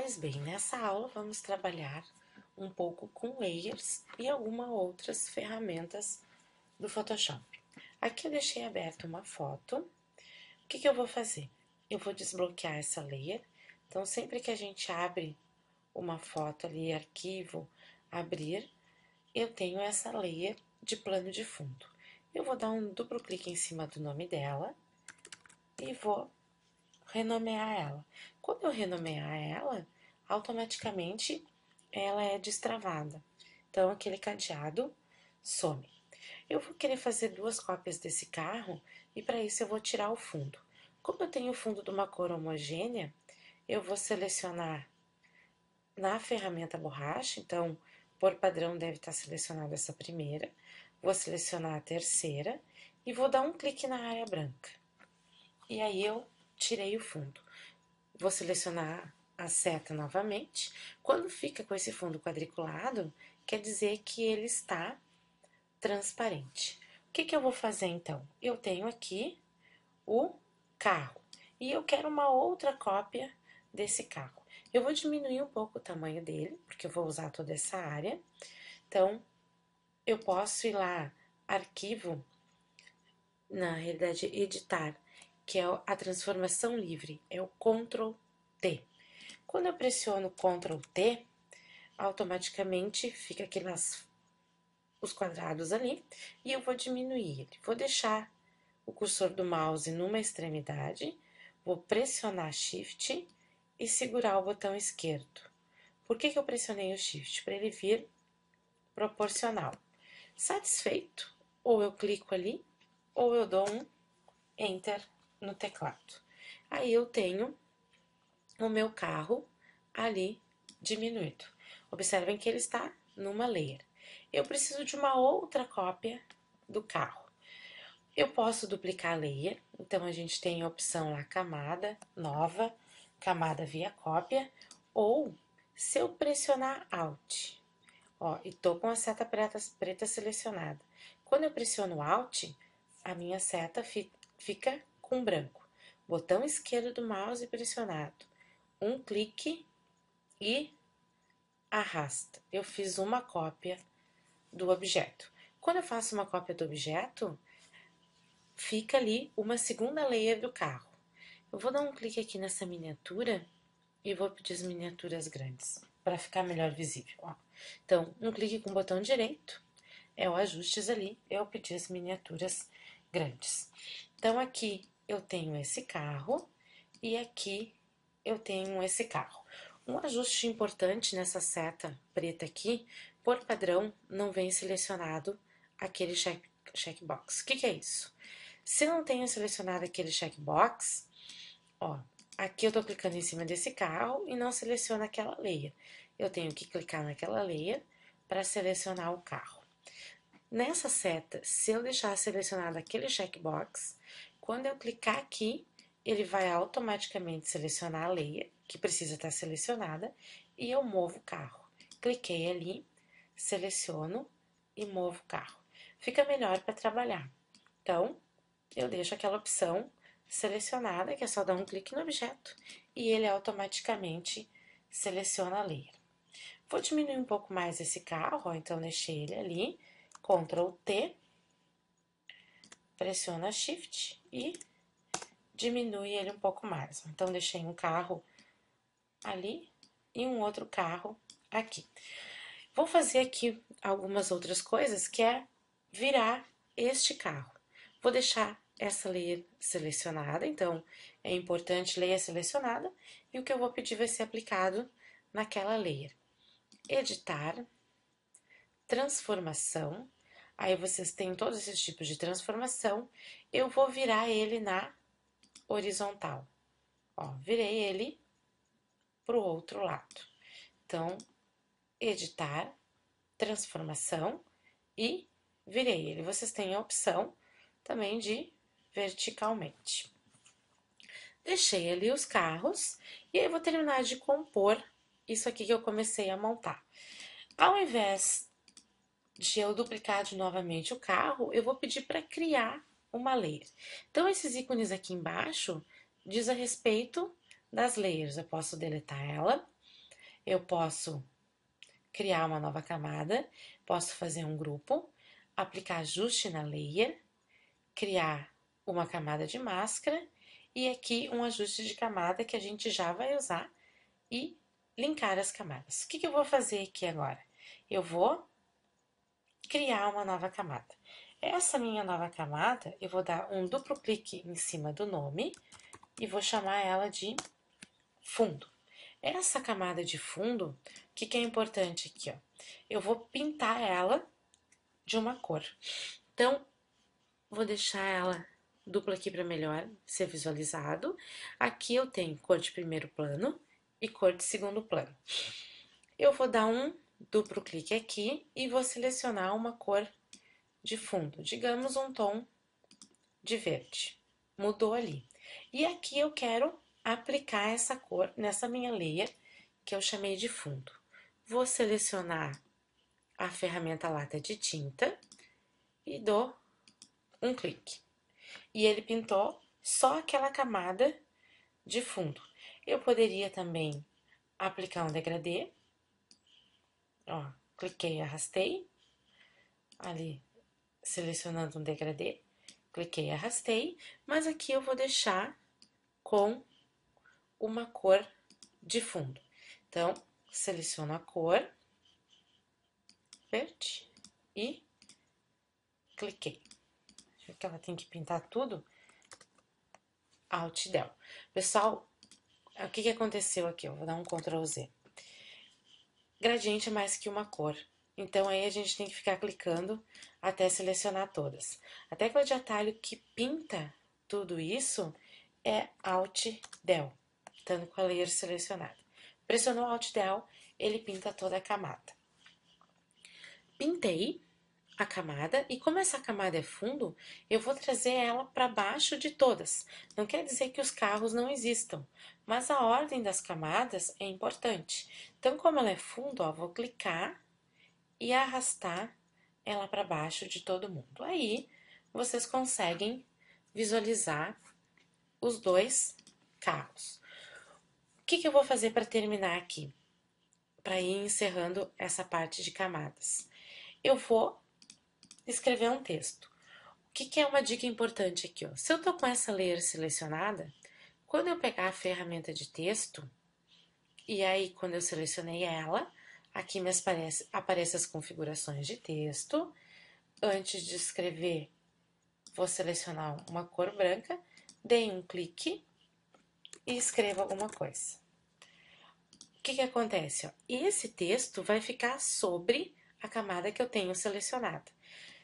Pois bem, nessa aula vamos trabalhar um pouco com layers e algumas outras ferramentas do Photoshop. Aqui eu deixei aberta uma foto. O que eu vou fazer? Eu vou desbloquear essa layer. Então, sempre que a gente abre uma foto ali, arquivo, abrir, eu tenho essa layer de plano de fundo. Eu vou dar um duplo clique em cima do nome dela e vou renomear ela. Quando eu renomear ela, automaticamente ela é destravada. Então, aquele cadeado some. Eu vou querer fazer duas cópias desse carro e para isso eu vou tirar o fundo. Como eu tenho o fundo de uma cor homogênea, eu vou selecionar na ferramenta borracha, então, por padrão deve estar selecionada essa primeira. Vou selecionar a terceira e vou dar um clique na área branca. E aí eu tirei o fundo. Vou selecionar a seta novamente. Quando fica com esse fundo quadriculado, quer dizer que ele está transparente. O que eu vou fazer então? Eu tenho aqui o carro e eu quero uma outra cópia desse carro. Eu vou diminuir um pouco o tamanho dele, porque eu vou usar toda essa área. Então, eu posso ir lá, arquivo, na realidade, editar, que é a transformação livre, é o Ctrl T. Quando eu pressiono Ctrl T, automaticamente fica os quadrados ali e eu vou diminuir ele. Vou deixar o cursor do mouse numa extremidade, vou pressionar Shift e segurar o botão esquerdo. Por que eu pressionei o Shift? Para ele vir proporcional. Satisfeito, ou eu clico ali, ou eu dou um Enter no teclado. Aí eu tenho o meu carro ali diminuído. Observem que ele está numa layer. Eu preciso de uma outra cópia do carro. Eu posso duplicar a layer, então a gente tem a opção lá camada, nova, camada via cópia, ou se eu pressionar Alt, ó, e tô com a seta preta selecionada. Quando eu pressiono Alt, a minha seta fica com branco. Botão esquerdo do mouse pressionado. Um clique e arrasta. Eu fiz uma cópia do objeto. Quando eu faço uma cópia do objeto, fica ali uma segunda layer do carro. Eu vou dar um clique aqui nessa miniatura e vou pedir as miniaturas grandes, para ficar melhor visível. Ó. Então, um clique com o botão direito, é o ajustes ali, eu pedi as miniaturas grandes. Então, aqui eu tenho esse carro e aqui eu tenho esse carro. Um ajuste importante nessa seta preta aqui, por padrão, não vem selecionado aquele checkbox. O que é isso? Se eu não tenho selecionado aquele checkbox, ó, aqui eu tô clicando em cima desse carro e não seleciona aquela layer. Eu tenho que clicar naquela layer para selecionar o carro. Nessa seta, se eu deixar selecionado aquele checkbox, quando eu clicar aqui, ele vai automaticamente selecionar a layer, que precisa estar selecionada, e eu movo o carro. Cliquei ali, seleciono e movo o carro. Fica melhor para trabalhar. Então, eu deixo aquela opção selecionada, que é só dar um clique no objeto, e ele automaticamente seleciona a layer. Vou diminuir um pouco mais esse carro, ó, então deixei ele ali, Ctrl T, pressiona Shift e diminui ele um pouco mais. Então, deixei um carro ali e um outro carro aqui. Vou fazer aqui algumas outras coisas, que é virar este carro. Vou deixar essa layer selecionada, então é importante layer selecionada, e o que eu vou pedir vai ser aplicado naquela layer. Editar, transformação, aí vocês têm todos esses tipos de transformação, eu vou virar ele na horizontal. Ó, virei ele para o outro lado. Então, editar, transformação e virei ele. Vocês têm a opção também de verticalmente. Deixei ali os carros e aí eu vou terminar de compor isso aqui que eu comecei a montar. Ao invés de eu duplicar novamente o carro, eu vou pedir para criar uma layer. Então, esses ícones aqui embaixo diz a respeito das layers. Eu posso deletar ela Eu posso criar uma nova camada, posso fazer um grupo, aplicar ajuste na layer, criar uma camada de máscara e aqui um ajuste de camada que a gente já vai usar e linkar as camadas. O que eu vou fazer aqui agora? Eu vou criar uma nova camada. Essa minha nova camada, eu vou dar um duplo clique em cima do nome e vou chamar ela de fundo. Essa camada de fundo, o que é importante aqui, ó? Eu vou pintar ela de uma cor. Então, vou deixar ela dupla aqui para melhor ser visualizado. Aqui eu tenho cor de primeiro plano e cor de segundo plano. Eu vou dar um duplo clique aqui e vou selecionar uma cor de fundo, digamos um tom de verde. Mudou ali. E aqui eu quero aplicar essa cor nessa minha layer que eu chamei de fundo. Vou selecionar a ferramenta lata de tinta e dou um clique. E ele pintou só aquela camada de fundo. Eu poderia também aplicar um degradê. Ó, cliquei, arrastei. Ali, selecionando um degradê. Cliquei, arrastei. Mas aqui eu vou deixar com uma cor de fundo. Então, seleciono a cor verde e cliquei. Acho que ela tem que pintar tudo. Alt Del. Pessoal, o que aconteceu aqui? Eu vou dar um Ctrl Z. Gradiente é mais que uma cor. Então, aí a gente tem que ficar clicando até selecionar todas. A tecla de atalho que pinta tudo isso é Alt Del, estando com a layer selecionada. Pressionou Alt Del, ele pinta toda a camada. Pintei a camada e como essa camada é fundo, eu vou trazer ela para baixo de todas. Não quer dizer que os carros não existam, mas a ordem das camadas é importante. Então, como ela é fundo, ó, vou clicar e arrastar ela para baixo de todo mundo. Aí, vocês conseguem visualizar os dois carros. O que eu vou fazer para terminar aqui? Para ir encerrando essa parte de camadas. Eu vou escrever um texto. O que é uma dica importante aqui? Ó? Se eu estou com essa layer selecionada, quando eu pegar a ferramenta de texto, e aí quando eu selecionei ela, aqui me aparecem as configurações de texto. Antes de escrever, vou selecionar uma cor branca, dei um clique e escrevo alguma coisa. O que acontece? Ó? Esse texto vai ficar sobre a camada que eu tenho selecionada.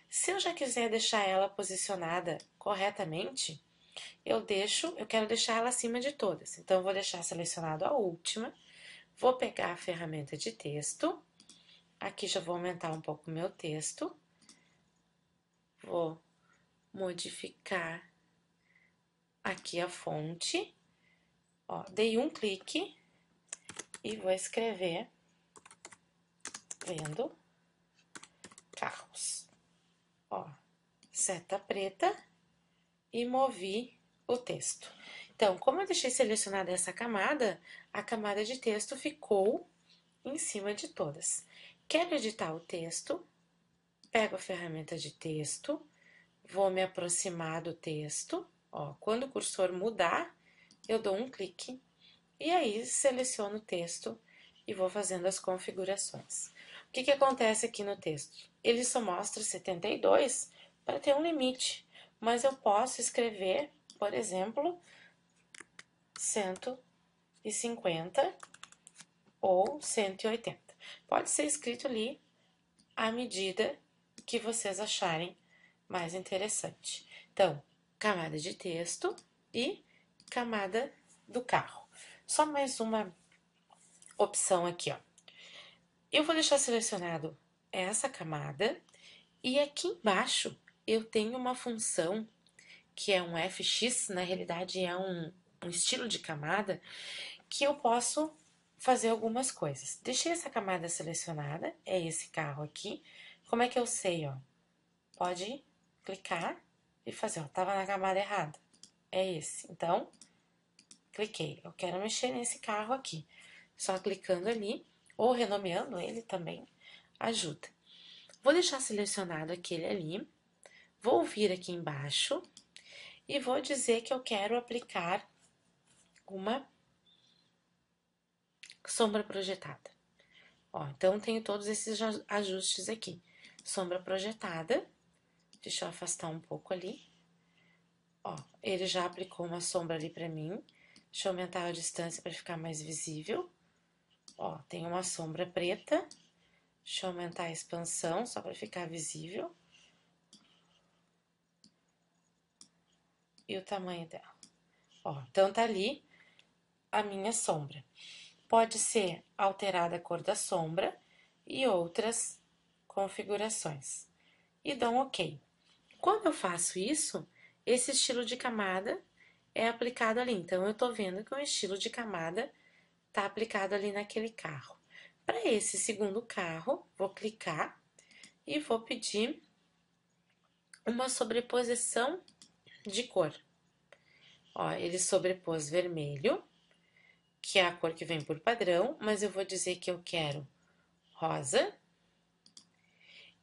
Se eu já quiser deixar ela posicionada corretamente, eu quero deixar ela acima de todas. Então, eu vou deixar selecionado a última, vou pegar a ferramenta de texto, aqui já vou aumentar um pouco o meu texto, vou modificar aqui a fonte, ó, dei um clique e vou escrever vendo carros. Ó, seta preta e movi o texto. Então, como eu deixei selecionada essa camada, a camada de texto ficou em cima de todas. Quero editar o texto, pego a ferramenta de texto, vou me aproximar do texto, ó, quando o cursor mudar, eu dou um clique e aí seleciono o texto e vou fazendo as configurações. O que acontece aqui no texto? Ele só mostra 72 para ter um limite, mas eu posso escrever, por exemplo, 150 ou 180. Pode ser escrito ali à medida que vocês acharem mais interessante. Então, camada de texto e camada do carro. Só mais uma opção aqui, ó. Eu vou deixar selecionado essa camada e aqui embaixo eu tenho uma função que é um fx, na realidade é um estilo de camada, que eu posso fazer algumas coisas. Deixei essa camada selecionada, é esse carro aqui. Como é que eu sei, ó? Pode clicar e fazer, ó, tava na camada errada. É esse. Então, cliquei. Eu quero mexer nesse carro aqui. Só clicando ali, ou renomeando ele também, ajuda. Vou deixar selecionado aquele ali, vou vir aqui embaixo e vou dizer que eu quero aplicar uma sombra projetada. Ó, então, tenho todos esses ajustes aqui. Sombra projetada, deixa eu afastar um pouco ali. Ó, ele já aplicou uma sombra ali pra mim. Deixa eu aumentar a distância para ficar mais visível. Ó, tem uma sombra preta. Deixa eu aumentar a expansão só para ficar visível. E o tamanho dela. Ó, então tá ali a minha sombra. Pode ser alterada a cor da sombra e outras configurações. E dou um OK. Quando eu faço isso, esse estilo de camada é aplicado ali. Então, eu tô vendo que o estilo de camada tá aplicado ali naquele carro. Para esse segundo carro, vou clicar e vou pedir uma sobreposição de cor. Ó, ele sobrepôs vermelho, que é a cor que vem por padrão, mas eu vou dizer que eu quero rosa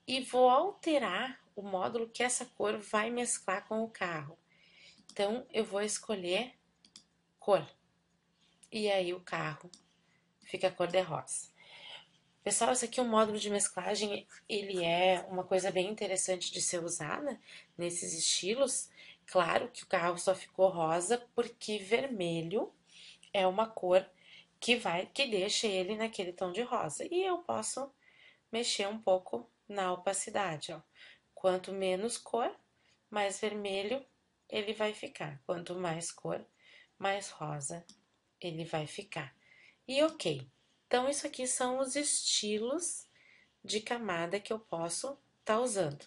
e vou alterar o módulo que essa cor vai mesclar com o carro. Então, eu vou escolher cor. E aí, o carro fica cor de rosa. Pessoal, esse aqui é um módulo de mesclagem, ele é uma coisa bem interessante de ser usada nesses estilos. Claro que o carro só ficou rosa porque vermelho é uma cor que deixa ele naquele tom de rosa. E eu posso mexer um pouco na opacidade, ó. Quanto menos cor, mais vermelho ele vai ficar. Quanto mais cor, mais rosa ele vai ficar. E OK. Então, isso aqui são os estilos de camada que eu posso estar usando.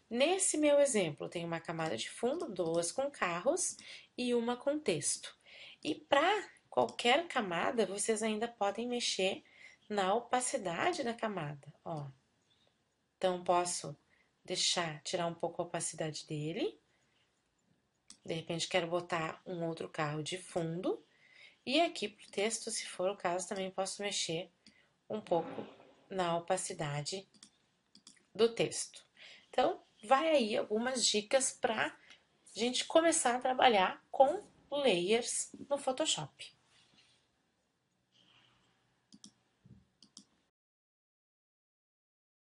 Nesse meu exemplo, tem uma camada de fundo, duas com carros e uma com texto. E para qualquer camada, vocês ainda podem mexer na opacidade da camada, ó. Então, posso tirar um pouco a opacidade dele. De repente, quero botar um outro carro de fundo. E aqui pro texto, se for o caso, também posso mexer um pouco na opacidade do texto. Então, vai aí algumas dicas para a gente começar a trabalhar com layers no Photoshop.